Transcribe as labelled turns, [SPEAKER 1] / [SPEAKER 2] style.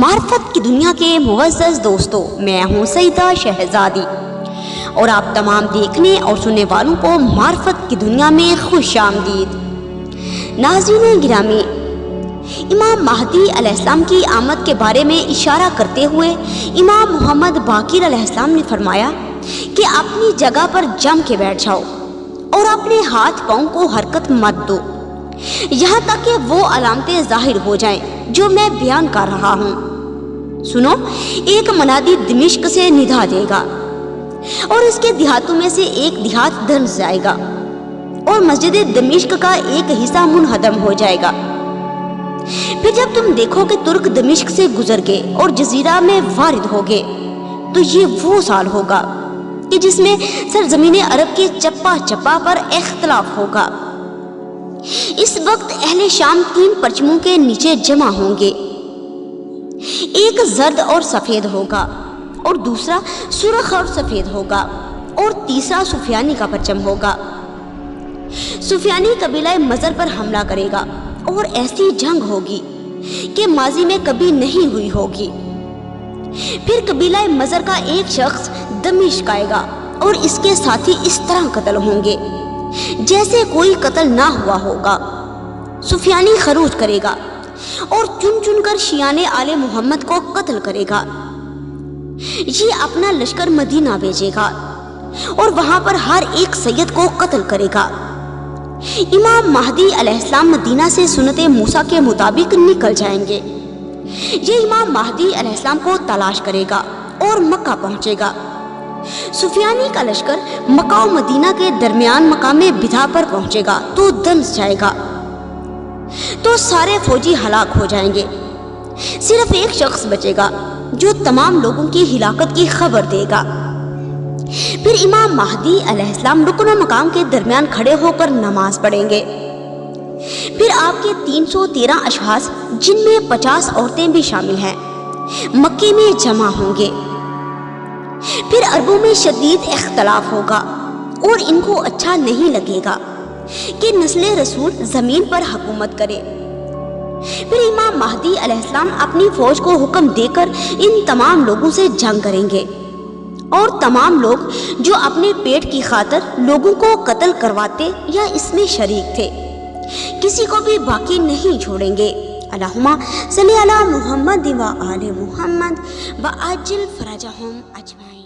[SPEAKER 1] معرفت کی دنیا کے معزز دوستو، میں ہوں سیدہ شہزادی اور آپ تمام دیکھنے اور سننے والوں کو معرفت کی دنیا میں خوش آمدید۔ ناظرین گرامی، امام مہدی علیہ السلام کی آمد کے بارے میں اشارہ کرتے ہوئے امام محمد باقر علیہ السلام نے فرمایا کہ اپنی جگہ پر جم کے بیٹھ جاؤ اور اپنے ہاتھ پاؤں کو حرکت مت دو یہاں تک کہ وہ علامتیں ظاہر ہو جائیں جو میں بیان کر رہا ہوں۔ سنو، ایک منادی دمشق سے ندا دے گا اور اس کے دیہاتوں میں سے ایک دیہات دھنس جائے گا اور مسجد دمشق کا ایک حصہ منہدم ہو جائے گا۔ پھر جب تم دیکھو کہ ترک دمشق سے گزر گئے اور جزیرہ میں وارد ہو گئے تو یہ وہ سال ہوگا کہ جس میں سرزمین عرب کے چپا چپا پر اختلاف ہوگا۔ اس وقت اہل شام 3 پرچموں کے نیچے جمع ہوں گے، ایک زرد اور سفید ہوگا اور دوسرا سرخ اور سفید ہوگا اور تیسرا سفیانی کا پرچم ہوگا۔ سفیانی قبیلہ مضر پر حملہ کرے گا اور ایسی جنگ ہوگی کہ ماضی میں کبھی نہیں ہوئی ہوگی۔ پھر قبیلہ مضر کا ایک شخص دمشق آئے گا اور اس کے ساتھی اس طرح قتل ہوں گے جیسے کوئی قتل نہ ہوا ہوگا۔ سفیانی خروج کرے گا اور چن چن کر شیعان آل محمد کو قتل کرے گا۔ یہ اپنا لشکر مدینہ بھیجے گا اور وہاں پر ہر ایک سید کو قتل کرے گا۔ امام مہدی علیہ السلام مدینہ سے سنت موسیٰ کے مطابق نکل جائیں گے۔ یہ امام مہدی علیہ السلام کو تلاش کرے گا اور مکہ پہنچے گا۔ سفیانی کا لشکر مکہ و مدینہ کے درمیان مقام بدا پر پہنچے گا تو دنس جائے گا، تو سارے فوجی ہلاک ہو جائیں گے۔ صرف ایک شخص بچے گا جو تمام لوگوں کی ہلاکت کی خبر دے گا۔ پھر امام مہدی علیہ السلام رکن و مقام کے درمیان کھڑے ہو کر نماز پڑھیں گے۔ پھر آپ کے 313 اشخاص جن میں 50 عورتیں بھی شامل ہیں مکے میں جمع ہوں گے۔ پھر عربوں میں شدید اختلاف ہوگا اور ان کو اچھا نہیں لگے گا کہ نسل رسول زمین پر حکومت کرے۔ پھر امام مہدی علیہ السلام اپنی فوج کو حکم دے کر ان تمام لوگوں سے جنگ کریں گے اور تمام لوگ جو اپنے پیٹ کی خاطر لوگوں کو قتل کرواتے یا اس میں شریک تھے کسی کو بھی باقی نہیں چھوڑیں گے۔ اللہم صلی علی محمد و آل محمد و عجل فرجہم اجمعین۔